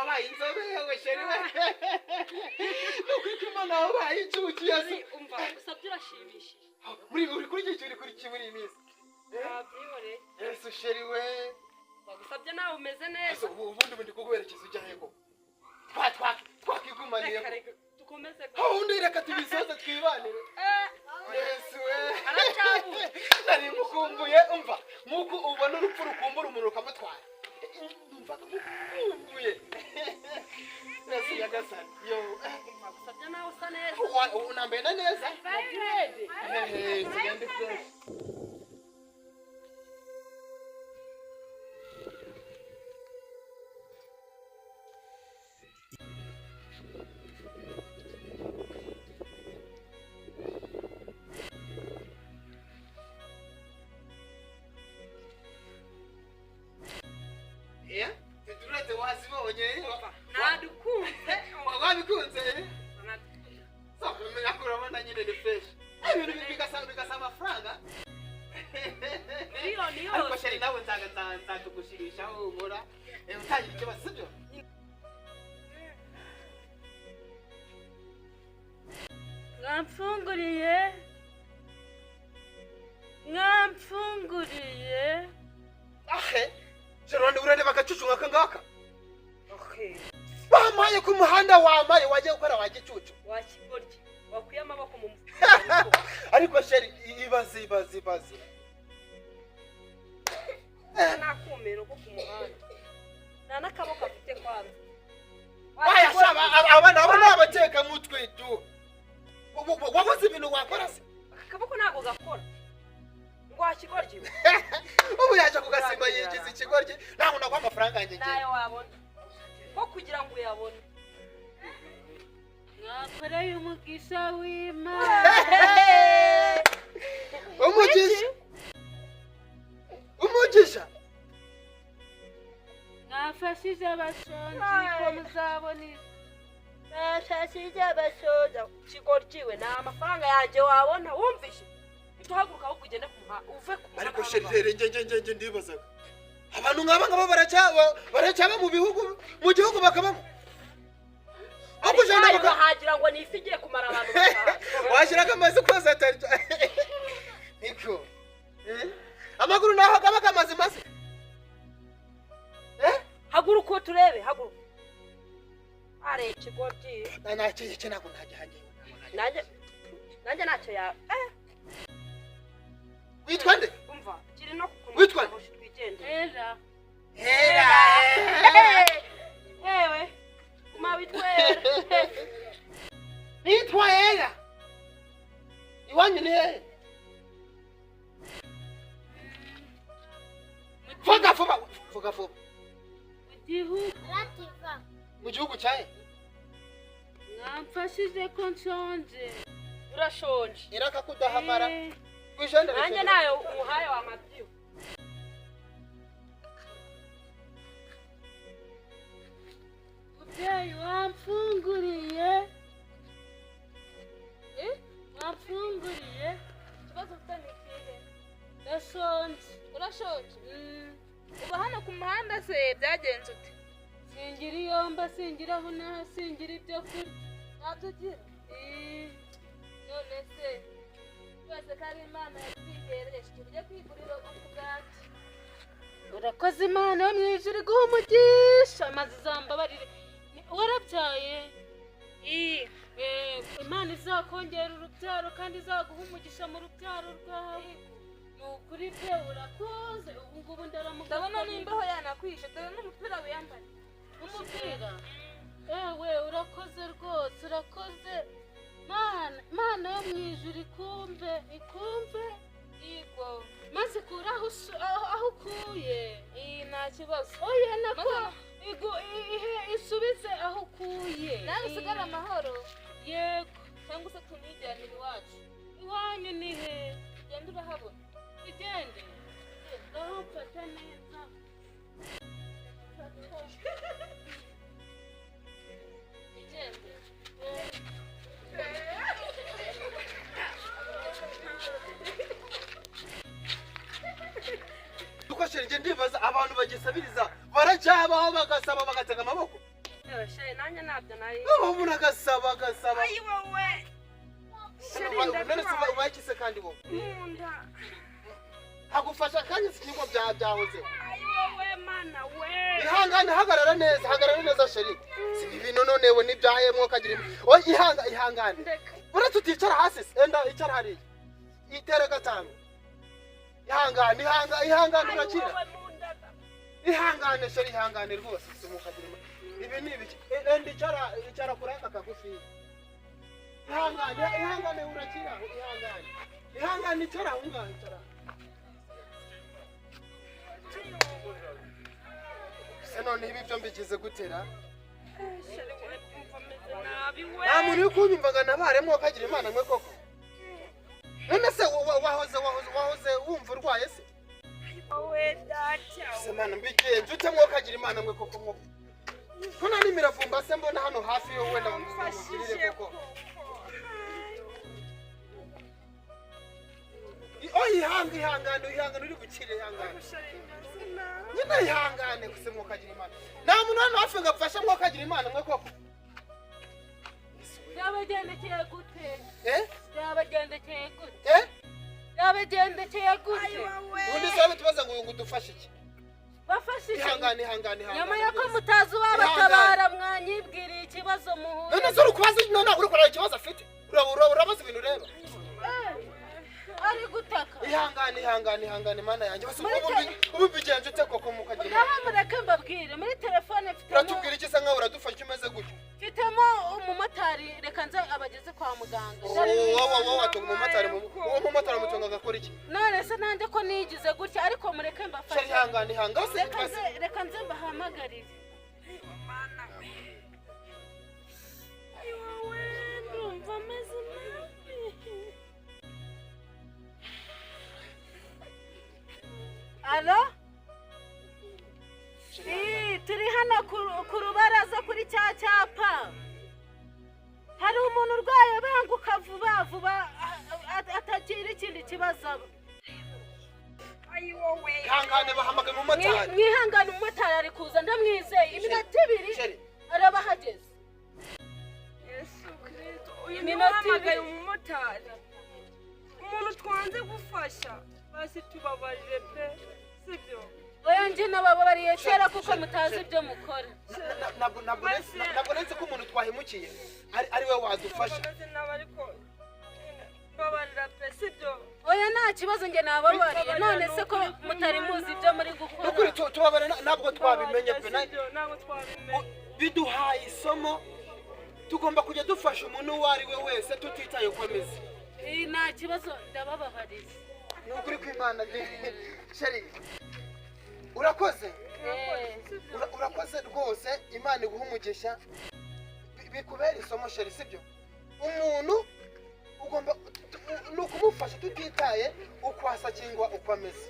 wabaye inzobe yewe sheri we nuko imana wabaye incuki yesu umva usabye urashimishije uri kuri iki uri kuri kimuri iminsi nabyihore yesu sheri we bagusabye nawe umeze neza ubundi ndi kuguherekeza ujya hego twakigumaniye dukomeze ubundi reka tubisoze twibanire yesu we aracabu nari mukumbuye umva nkuko ubona urupfu rukumbura umuntu rukamutwara umva mukumbuye yesu yagasani yo bagusabye nawe usa neza unambaye na neza bagende fresh Tudurete wazibonye nadukunze wabikunze nakurabona nyine ni fresh ibintu bigasa amafaranga miliyoni yose ariko sheri nawe nzagushirisha aho ubora utangira ikibazo sibyo mwamfunguriye ahe Jerone urende bagacucunga kangaka okay bamaye ku muhanda wamaye waje gukora wagicucu wakigorye wakuye amaboko mu mufuka ariko sheri ibazi nakumero ko ku muhanda nta nakaboko afite kwanza wayashaba abana abateka mutwe tu wabuze ibintu wakora se akaboko ntago gakora ngo wakigorye ubu yaje kugasimba yigize ikigorye naho nagwa amafaranga yanjye nayo wabona ko kugira ngo uyabone mwakoreye umugisha w'Imana umugisha mwafashije abashonji ko muzabona nashashije abashoja kigoryiwe na amafaranga yanjye wabona wumvishe tuhaguruka aho kugenda uve ku muhanda ariko sheri nge ndibazaga abantu ngaba baracyaba mu gihugu bakabamo akujana bakahagira ngo nifigiye kumara abantu washiraga amazi koza atari niko amaguru naho gabaga amazi maze haguruka turebe haguruka are kigoryi nacyo nako ntajyanye nanjye nacyo ya witwa nde umva kiri no kukumva witwa twigende hera ewe kuma witwera nitwa hera iwanyu ni hehe vuga mu gihugu cyahe mwamfashije ko nshonje urashonje iraka kudahamara nanjye nayo umuhaye wa mabyiyo mubyeyi wamfunguriye ikibazo ufite ni ikihe ndashonje urashonje uba hano ku muhanda se byagenze ute singira iyomba singira aho naha singira ibyo kurya ntabyo ugira none se twese ko ari imana yatwihereje tujye kwigurira utugati urakoze imana yo mu ijuru iguha umugisha maze izambabarire warabyaye imana izakongera urubyaro kandi izaguha umugisha mu rubyaro rwawe ni ukuri pe urakoze ubu ngubu ndabona n'imbeho yanakwishe dore n'umupira wiyambaye umupira ewe urakoze rwose urakoze mana yo mu ijuru ikumve yego maze ikura aho ukuye nta kibazo oya nako isubize aho ukuye nawe usigare amahoro yego cyangwa se tunijyanire iwacu iwanyu ni he genda urahabona ugende ndahafata neza igende dukoresheje ndibaza abantu bagisabiriza baracyabaho bagasaba bagatega amaboko Sheri nanjye ntabyo nari. umuntu agasaba Ayi wowe. none se ubakise kandi bo Munda. agufasha kandi ikigo byahoze Ayi wowe mana we. ihangane hagarara neza sheri si ibintu nonewe nibyahemwe kagira oya ihangane uretse uticara hasi enda icara hari itere gatanu ihangane urakira ihangane sheri ihangane rwose sumukagira ibi ni ibiki enda icara kuri aka kagufi ihangane urakira ihangane icara ungahe icara none ibi byo mbigize gutera nta muntu uri kunyumvaga nabaremwo kagira imana mwe koko none se wahoze wumva urwaye se wowe data se mana mbigenje utemwo kagira imana mwe koko mwo ko nari miravumba se mbona hano hafi yo wenda mumfashije koko ihangane uri gukire ihangane nyine ihangane kuse mwo kagira imana nta muntu hano hafi ngapfasha mwo kagira imana mwe koko Yabagendekeye gute? Yabagendekeye gute? ubundi se tubaza ngo dufashe iki Bafashije. ihangane Nyuma yuko mutazi wabatabara mwanyibwiriye ikibazo muhuye. none se uri kubaza none uri kureba ikibazo afite urabaza ibintu ureba Ari gutaka. ihangane mana yanjye bose ubu bigenje ute koko mukagira Mureke mbabwire muri telefone mfitemo. uratubwira iki se nkaho uradufasha umeze gutyo Mfitemo umumotari reka nze abageze kwa muganga. wowe watunga umumotari uwo mumotari amutunga agakora iki None se nanjye ko nigize gutya ariko mureke mbafashe. ihangane Reka nze mbahamagarire. Ndumva ameze nabi. Alo? Turi hano ku rubaraza kuri cya cyapa. Hari umuntu urwaye banguka vuba atagira ikindi kibazo. Ayi wowe. ihangane bahamagaye umumotari Mwihangane umumotari ari kuza ndamwizeye iminota ibiri araba hageze. Yesu Kristo. Uyu ni uhamagaye umumotari. Umuntu twanze gufasha. Basi tubabarire pe. Sibyo. Oya njye nabababariye kera kuko mutazi ibyo mukora. ntabwo nzi ko umuntu twahemukiye ari we wadufasha babarira pe sibyo. Oya nta kibazo njye nababariye none se ko mutari muzi ibyo muri gukora. nukuri tubabare ntabwo twabimenye pe ntabwo twabimenye. biduhaye isomo tugomba kujya dufasha umuntu uwo ari we wese tutitaye uko ameze Nta kibazo ndabababariye. nukuri kw'Imana sheri urakoze urakoze rwose Imana iguha umugisha bikubera isomo sheri sibyo umuntu ugomba ni ukumufasha tutitaye uko asa cyangwa uko ameze